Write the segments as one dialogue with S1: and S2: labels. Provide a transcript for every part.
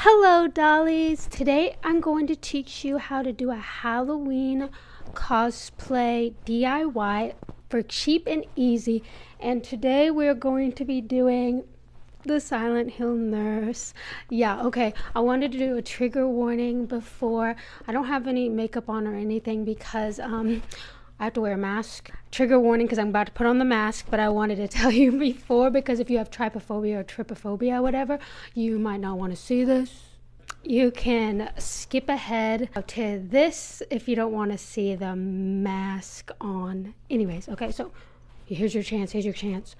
S1: Hello dollies! Today I'm going to teach you how to do a Halloween cosplay DIY for cheap and easy. And today we're going to be doing the Silent Hill nurse. Yeah, okay. I wanted to do a trigger warning before. I don't have any makeup on or anything because I have to wear a mask. Trigger warning because I'm about to put on the mask, but I wanted to tell you before because if you have trypophobia or trypophobia or whatever, you might not want to see this. You can skip ahead to this if you don't want to see the mask on. Anyways, okay, so here's your chance. Here's your chance.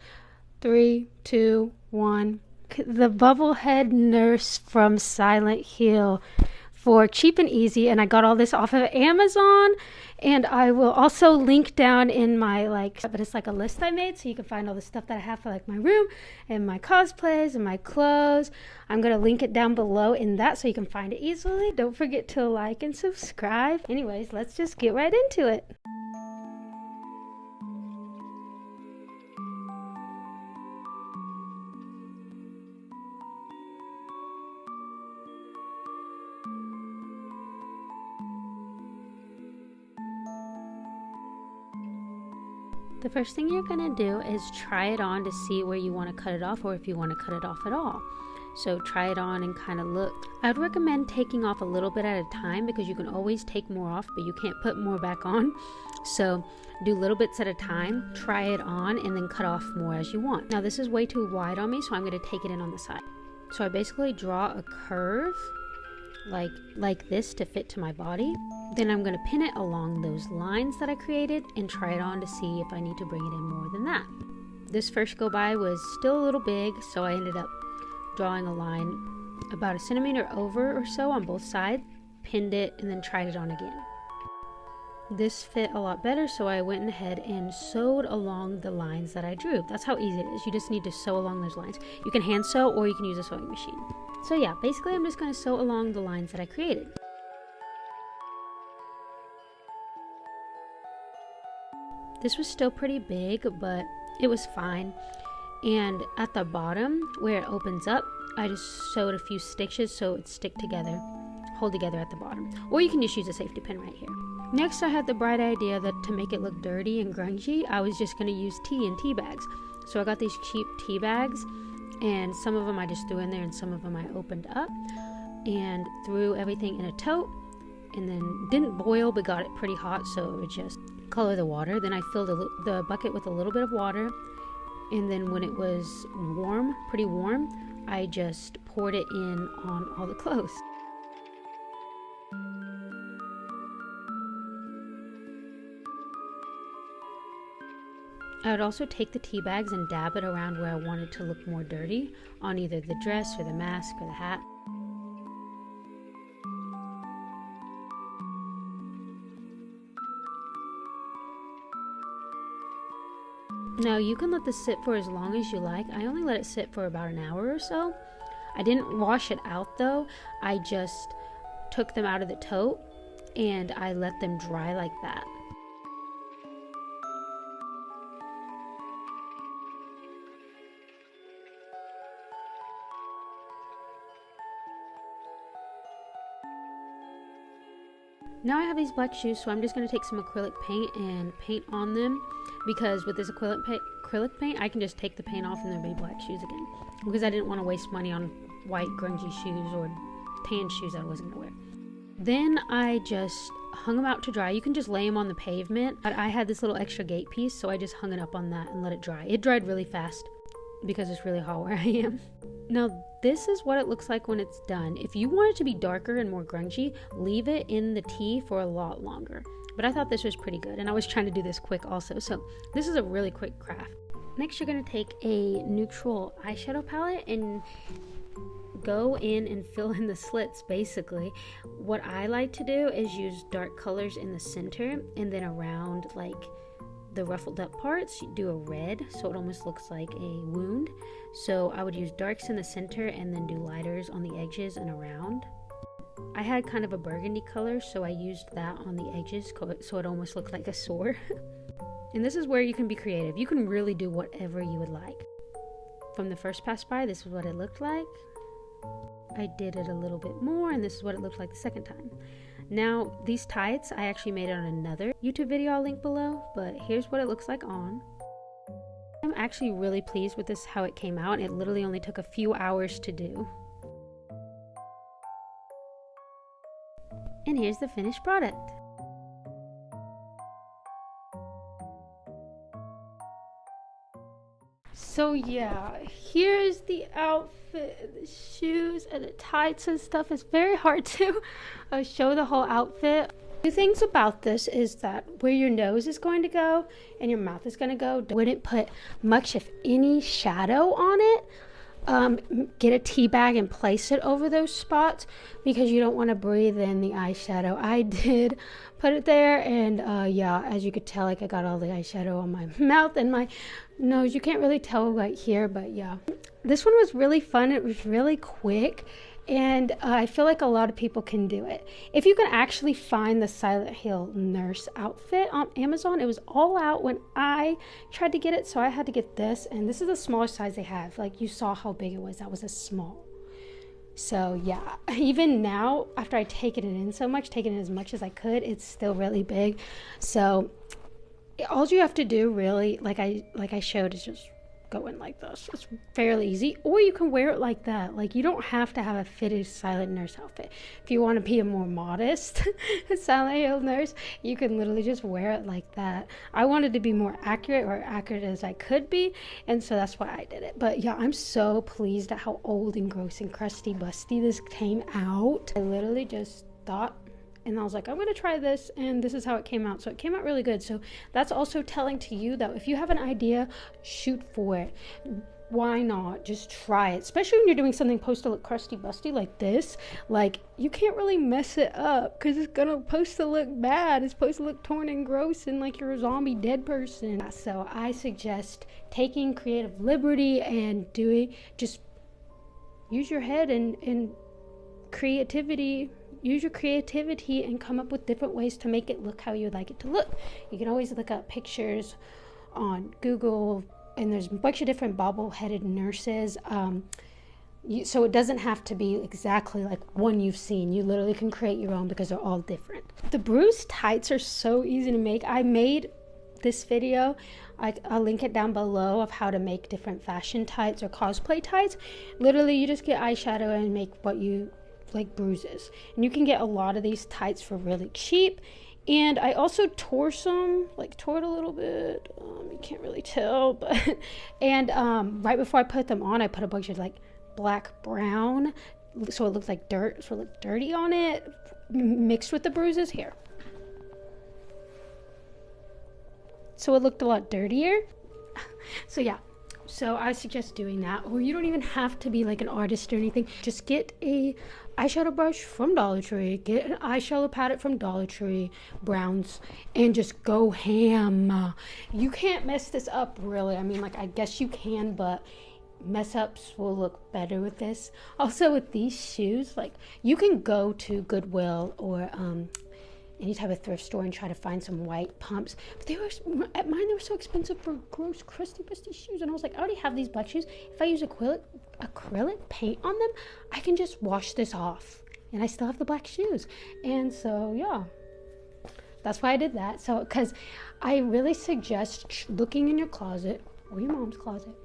S1: 3, 2, 1. The Bubblehead Nurse from Silent Hill for cheap and easy, and I got all this off of Amazon, and I will also link down in my but it's like a list I made so you can find all the stuff that I have for like my room and my cosplays and my clothes. I'm gonna link it down below in that so you can find it easily. Don't forget to like and subscribe. Anyways, let's just get right into it. The first thing you're going to do is try it on to see where you want to cut it off or if you want to cut it off at all. So try it on and kind of look. I'd recommend taking off a little bit at a time because you can always take more off, but you can't put more back on. So do little bits at a time, try it on, and then cut off more as you want. Now this is way too wide on me, so I'm going to take it in on the side. So I basically draw a curve like this to fit to my body. Then I'm going to pin it along those lines that I created and try it on to see if I need to bring it in more than that. This first go by was still a little big, so I ended up drawing a line about a centimeter over or so on both sides, pinned it, and then tried it on again. This fit a lot better, so I went ahead and sewed along the lines that I drew. That's how easy it is. You just need to sew along those lines. You can hand sew or you can use a sewing machine. So yeah, basically I'm just going to sew along the lines that I created. This was still pretty big, but it was fine. And at the bottom where it opens up, I just sewed a few stitches so it hold together at the bottom. Or you can just use a safety pin right here. Next, I had the bright idea that to make it look dirty and grungy, I was just going to use tea in tea bags. So I got these cheap tea bags, and some of them I just threw in there and some of them I opened up and threw everything in a tote, and then didn't boil but got it pretty hot so it would just color the water. Then I filled the bucket with a little bit of water, and then when it was warm, pretty warm, I just poured it in on all the clothes. I would also take the tea bags and dab it around where I wanted to look more dirty on either the dress or the mask or the hat. Now you can let this sit for as long as you like. I only let it sit for about an hour or so. I didn't wash it out though. I just took them out of the tote and I let them dry like that. Now I have these black shoes, so I'm just going to take some acrylic paint and paint on them, because with this acrylic paint, I can just take the paint off and they'll be black shoes again, because I didn't want to waste money on white grungy shoes or tan shoes that I wasn't going to wear. Then I just hung them out to dry. You can just lay them on the pavement, but I had this little extra gate piece, so I just hung it up on that and let it dry. It dried really fast because it's really hot where I am. Now this is what it looks like when it's done. If you want it to be darker and more grungy, leave it in the tea for a lot longer. But I thought this was pretty good, and I was trying to do this quick also, so this is a really quick craft. Next you're going to take a neutral eyeshadow palette and go in and fill in the slits basically. What I like to do is use dark colors in the center, and then around like the ruffled up parts you do a red so it almost looks like a wound. So I would use darks in the center and then do lighters on the edges and around. I had kind of a burgundy color, so I used that on the edges so it almost looked like a sore. And this is where you can be creative. You can really do whatever you would like. From the first pass by, this is what it looked like. I did it a little bit more, and this is what it looked like the second time. Now, these tights, I actually made it on another YouTube video I'll link below, but here's what it looks like on. I'm actually really pleased with this, how it came out. It literally only took a few hours to do. And here's the finished product. So yeah, here's the outfit, the shoes and the tights and stuff. It's very hard to show the whole outfit. Two things about this is that where your nose is going to go and your mouth is going to go, wouldn't put much if any shadow on it. Get a tea bag and place it over those spots because you don't want to breathe in the eyeshadow. I did put it there, and yeah, as you could tell, like I got all the eyeshadow on my mouth and my nose. You can't really tell right here, but yeah. This one was really fun. It was really quick, and I feel like a lot of people can do it. If you can actually find the Silent Hill nurse outfit on Amazon, it was all out when I tried to get it, so I had to get this, and this is the smallest size they have. Like, you saw how big it was. That was a small. So yeah, even now, after I taken it in so much, taking it as much as I could, it's still really big. So all you have to do really, like I showed, is just go in like this. It's fairly easy, or you can wear it like that. Like, you don't have to have a fitted silent nurse outfit. If you want to be a more modest Silent Hill nurse, you can literally just wear it like that. I wanted to be more accurate, or accurate as I could be, and so that's why I did it. But yeah, I'm so pleased at how old and gross and crusty busty this came out. I literally just thought, and I was like, I'm going to try this, and this is how it came out. So it came out really good. So that's also telling to you that if you have an idea, shoot for it. Why not? Just try it. Especially when you're doing something supposed to look crusty busty like this. Like, you can't really mess it up because it's supposed to look bad. It's supposed to look torn and gross and like you're a zombie dead person. So I suggest taking creative liberty and just use your head and creativity. Use your creativity and come up with different ways to make it look how you'd like it to look. You can always look up pictures on Google, and there's a bunch of different bobble-headed nurses. So it doesn't have to be exactly like one you've seen. You literally can create your own because they're all different. The bruised tights are so easy to make. I made this video, I'll link it down below, of how to make different fashion tights or cosplay tights. Literally, you just get eyeshadow and make what you like bruises, and you can get a lot of these tights for really cheap. And I also tore it a little bit, you can't really tell, but and right before I put them on, I put a bunch of like black brown, so it looks like dirt, so it looked dirty on it, mixed with the bruises here, so it looked a lot dirtier. So yeah, so I suggest doing that. Or you don't even have to be like an artist or anything. Just get a eyeshadow brush from Dollar Tree, get an eyeshadow palette from Dollar Tree, browns, and just go ham. You can't mess this up, really. I mean, like, I guess you can, but mess ups will look better with this. Also, with these shoes, like, you can go to Goodwill or any type of thrift store and try to find some white pumps, but at mine they were so expensive for gross crusty busty shoes, and I was like, I already have these black shoes. If I use acrylic paint on them, I can just wash this off and I still have the black shoes. And so yeah, that's why I did that. So because I really suggest looking in your closet or your mom's closet,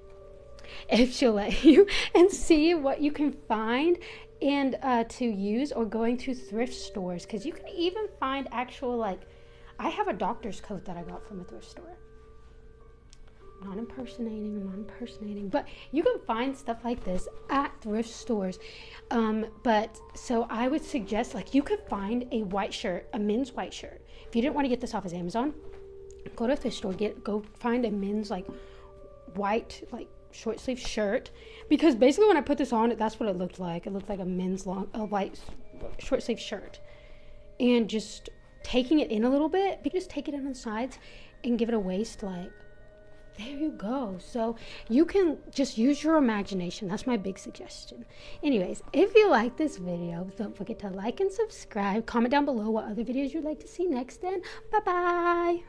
S1: if she'll let you, and see what you can find and to use, or going to thrift stores, because you can even find actual, like, I have a doctor's coat that I got from a thrift store. I'm not impersonating, but you can find stuff like this at thrift stores. But so I would suggest, like, you could find a white shirt, a men's white shirt. If you didn't want to get this off of Amazon, go to a thrift store, go find a men's like white, like, short sleeve shirt, because basically when I put this on, that's what it looked like. It looked like a men's white short sleeve shirt. And just taking it in a little bit, you can just take it in on the sides and give it a waist, like, there you go. So you can just use your imagination. That's my big suggestion. Anyways, if you like this video, don't forget to like and subscribe. Comment down below what other videos you'd like to see next, and bye bye.